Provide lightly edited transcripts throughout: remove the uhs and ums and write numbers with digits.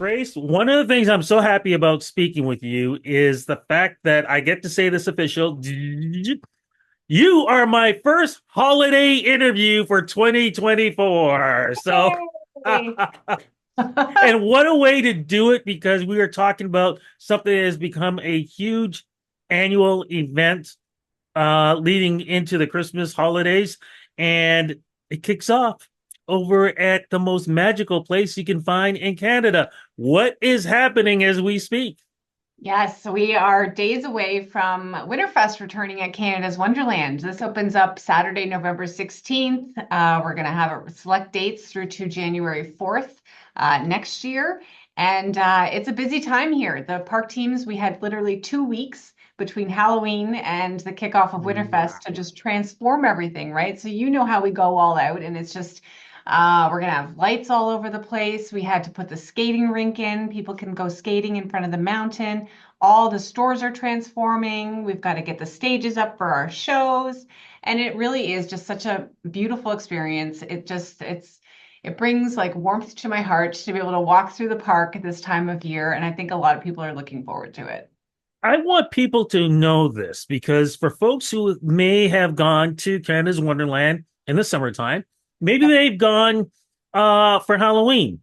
Grace, one of the things I'm so happy about speaking with you is the fact that I get to say this official. You are my first holiday interview for 2024. So, Yay. and what a way to do it because we are talking about something that has become a huge annual event leading into the Christmas holidays. And it kicks off over at the most magical place you can find in Canada. What is happening as we speak? Yes, we are days away from Winterfest returning at Canada's Wonderland. This opens up Saturday, November 16th. We're going to have select dates through to January 4th next year. And it's a busy time here. The park teams, we had literally 2 weeks between Halloween and the kickoff of Winterfest to Wow. just transform everything, right? So you know how we go all out, and it's just we're gonna have lights all over the place. We had to put the skating rink in. People can go skating in front of the mountain. All the stores are transforming. We've got to get the stages up for our shows. And it really is just such a beautiful experience. It brings like warmth to my heart to be able to walk through the park at this time of year. And I think a lot of people are looking forward to it. I want people to know this because for folks who may have gone to Canada's Wonderland in the summertime, maybe Yep. they've gone for Halloween.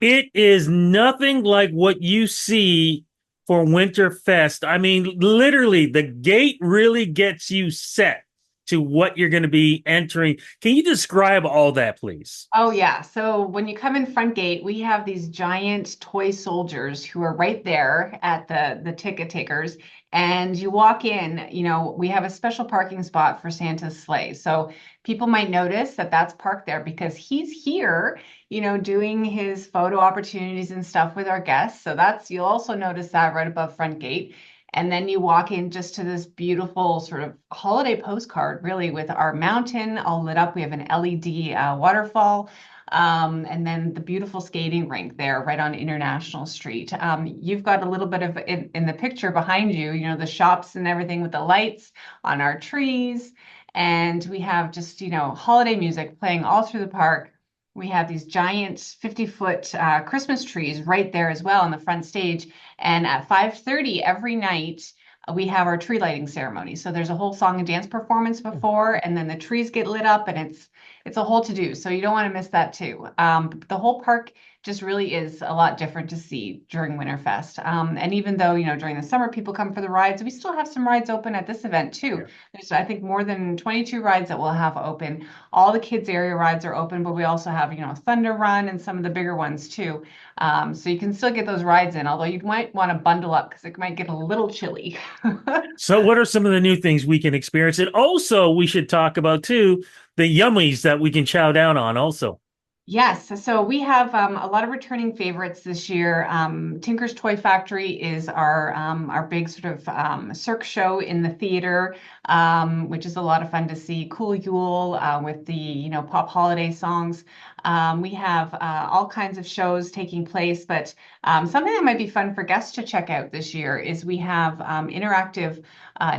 It is nothing like what you see for Winterfest. I mean, literally, the gate really gets you set to what you're going to be entering. Can you describe all that, please? Oh yeah. So when you come in front gate, we have these giant toy soldiers who are right there at the ticket takers. And you walk in, we have a special parking spot for Santa's sleigh. So people might notice that that's parked there because he's here, doing his photo opportunities and stuff with our guests. So you'll also notice that right above front gate. And then you walk in just to this beautiful sort of holiday postcard, really, with our mountain all lit up. We have an LED waterfall, and then the beautiful skating rink there right on International Street. You've got a little bit of in the picture behind you, the shops and everything with the lights on our trees. And we have just, holiday music playing all through the park. We have these giant 50-foot Christmas trees right there as well on the front stage. And at 5:30 every night, we have our tree lighting ceremony. So there's a whole song and dance performance before, and then the trees get lit up, and it's a whole to do. So you don't want to miss that too. The whole park just really is a lot different to see during Winterfest. And even though, during the summer people come for the rides, we still have some rides open at this event too. There's, I think, more than 22 rides that we'll have open. All the kids area rides are open, but we also have, Thunder Run and some of the bigger ones too. So you can still get those rides in, although you might want to bundle up because it might get a little chilly. So, what are some of the new things we can experience? And also, we should talk about too the yummies that we can chow down on. Also, Yes, so we have a lot of returning favorites this year. Tinker's Toy Factory is our big sort of cirque show in the theater, which is a lot of fun to see. Cool Yule with the pop holiday songs. We have all kinds of shows taking place, but something that might be fun for guests to check out this year is we have interactive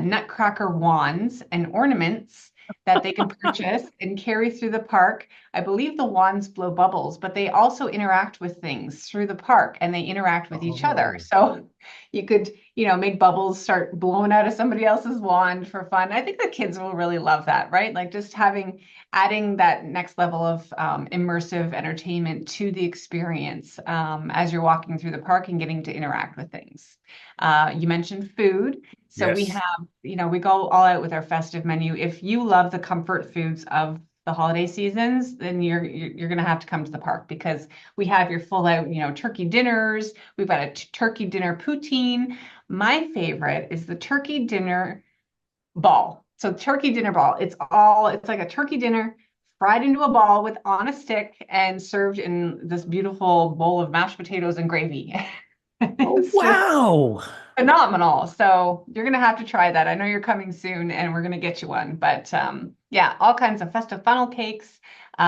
nutcracker wands and ornaments that they can purchase and carry through the park. I believe the wands blow bubbles, but they also interact with things through the park and they interact with each other. oh, So you could, make bubbles start blowing out of somebody else's wand for fun. I think the kids will really love that, right? Like just adding that next level of immersive entertainment to the experience as you're walking through the park and getting to interact with things. You mentioned food. So we yes. have, we go all out with our festive menu. If you love the comfort foods of the holiday seasons, then you're going to have to come to the park because we have your full out, turkey dinners. We've got a turkey dinner poutine. My favorite is the turkey dinner ball. So turkey dinner ball. It's like a turkey dinner fried into a ball with on a stick and served in this beautiful bowl of mashed potatoes and gravy. Oh, It's just wow. phenomenal. So you're gonna have to try that. I know you're coming soon, and we're gonna get you one. But yeah, all kinds of festive funnel cakes. We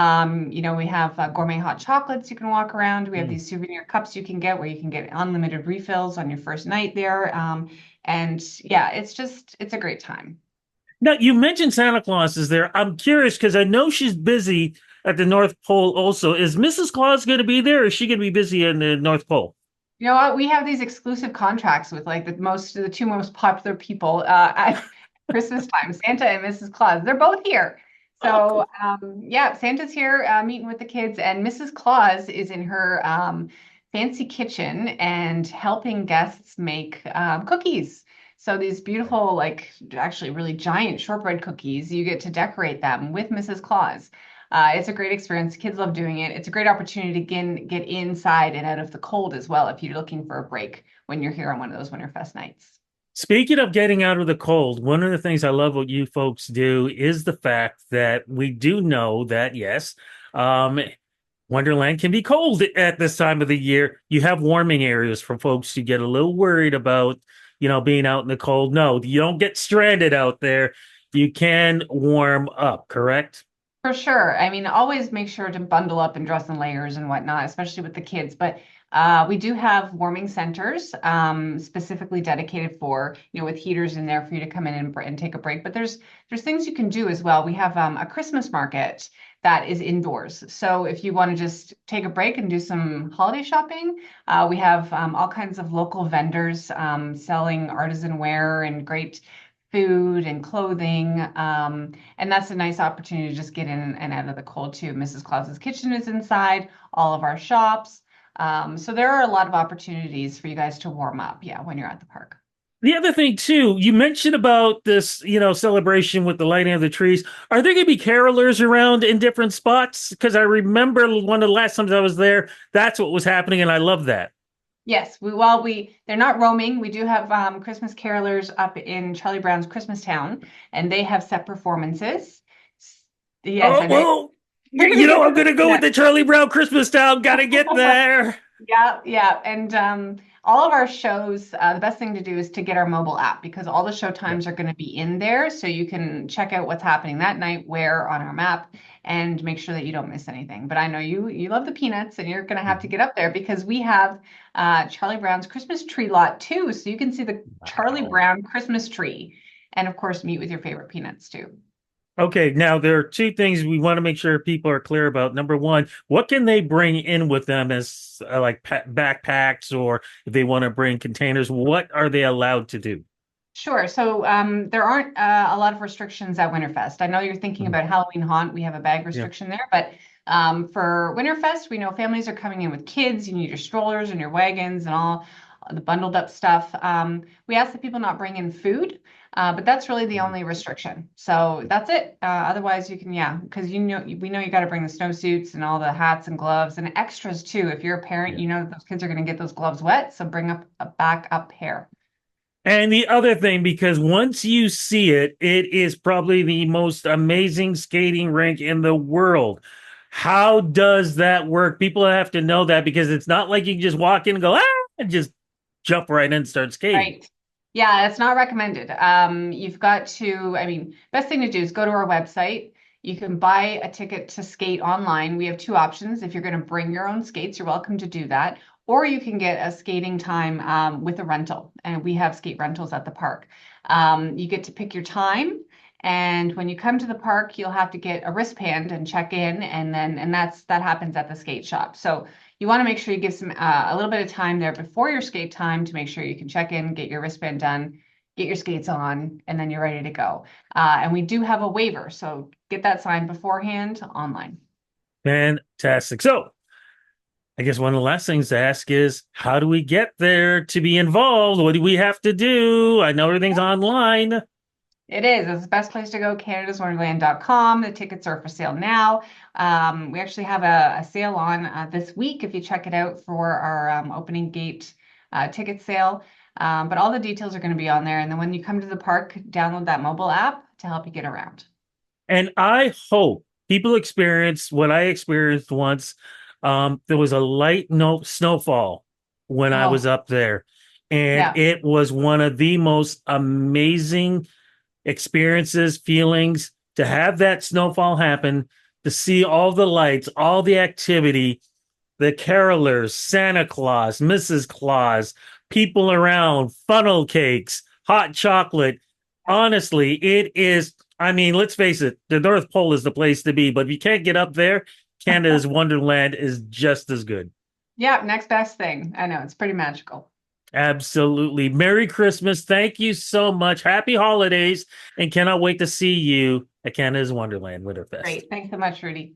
have gourmet hot chocolates you can walk around. We have Mm. these souvenir cups you can get where you can get unlimited refills on your first night there. And yeah, it's a great time. Now, you mentioned Santa Claus is there. I'm curious because I know she's busy at the North Pole also. Is Mrs. Claus going to be there, or is she going to be busy in the North Pole? You know what? We have these exclusive contracts with like the two most popular people at Christmas time, Santa and Mrs. Claus. They're both here. Oh, So cool. yeah, Santa's here meeting with the kids, and Mrs. Claus is in her fancy kitchen and helping guests make cookies. So these beautiful, like actually really giant shortbread cookies, you get to decorate them with Mrs. Claus. It's a great experience. Kids love doing it. It's a great opportunity to get inside and out of the cold as well if you're looking for a break when you're here on one of those Winterfest nights. Speaking of getting out of the cold, one of the things I love what you folks do is the fact that we do know that, yes, um, Wonderland can be cold at this time of the year. You have warming areas for folks who get a little worried about, being out in the cold. No, you don't get stranded out there. You can warm up, correct? For sure. I mean, always make sure to bundle up and dress in layers and whatnot, especially with the kids. But we do have warming centers specifically dedicated for, with heaters in there for you to come in and take a break. But there's things you can do as well. We have a Christmas market that is indoors. So if you want to just take a break and do some holiday shopping, we have all kinds of local vendors selling artisan wear and great food and clothing. And that's a nice opportunity to just get in and out of the cold too. Mrs. Claus's kitchen is inside, all of our shops. So there are a lot of opportunities for you guys to warm up, yeah, when you're at the park. The other thing too, you mentioned about this, celebration with the lighting of the trees. Are there going to be carolers around in different spots? Because I remember one of the last times I was there, that's what was happening, and I love that. Yes, we they're not roaming. We do have Christmas carolers up in Charlie Brown's Christmas Town, and they have set performances. Yes, Oh I know well, you're gonna get I'm the going to go with the Charlie Brown Christmas Town. Got to get there. Yeah, yeah. And all of our shows, the best thing to do is to get our mobile app because all the show Yeah. times are going to be in there. So you can check out what's happening that night, where on our map, and make sure that you don't miss anything. But I know you love the peanuts and you're going to have to get up there because we have Charlie Brown's Christmas tree lot too. So you can see the Charlie Wow. Brown Christmas tree and of course meet with your favorite peanuts too. Okay, now there are two things we want to make sure people are clear about. Number one, what can they bring in with them as like backpacks, or if they want to bring containers, what are they allowed to do? Sure. So there aren't a lot of restrictions at Winterfest. I know you're thinking Mhm. about Halloween Haunt. We have a bag Yeah. restriction there, but for Winterfest, we know families are coming in with kids. You need your strollers and your wagons and all the bundled up stuff. We ask that people not bring in food, but that's really the only restriction. So that's it. Otherwise, you can, yeah, because we know you got to bring the snowsuits and all the hats and gloves and extras too. If you're a parent, Yeah. you know that those kids are going to get those gloves wet, so bring up a backup pair. And the other thing, because once you see it, it is probably the most amazing skating rink in the world. How does that work? People have to know that because it's not like you can just walk in and go, and just jump right in and start skating. Right. Yeah, it's not recommended. You've got to, I mean, best thing to do is go to our website. You can buy a ticket to skate online. We have two options. If you're going to bring your own skates, you're welcome to do that. Or you can get a skating time with a rental. And we have skate rentals at the park. You get to pick your time. And when you come to the park, you'll have to get a wristband and check in. And that happens at the skate shop. So you want to make sure you give some a little bit of time there before your skate time to make sure you can check in, get your wristband done, get your skates on, and then you're ready to go. And we do have a waiver, so get that signed beforehand online. Fantastic. So, I guess one of the last things to ask is how do we get there to be involved? What do we have to do? I know everything's online. It is. It's the best place to go, canadaswonderland.com. The tickets are for sale now. We actually have a sale on this week if you check it out for our opening gate ticket sale. But all the details are going to be on there. And then when you come to the park, download that mobile app to help you get around. And I hope people experience what I experienced once. There was a light no snowfall when I was Oh, up there, and yeah. it was one of the most amazing experiences, feelings to have that snowfall happen, to see all the lights, all the activity, the carolers, Santa Claus, Mrs. Claus, people around, funnel cakes, hot chocolate. Honestly, it is I mean, let's face it, the North Pole is the place to be, but if you can't get up there, Canada's Wonderland is just as good. Yeah, next best thing. I know, it's pretty magical. Absolutely. Merry Christmas. Thank you so much. Happy holidays, and cannot wait to see you at Canada's Wonderland Winterfest. Great. Thanks so much, Rudy.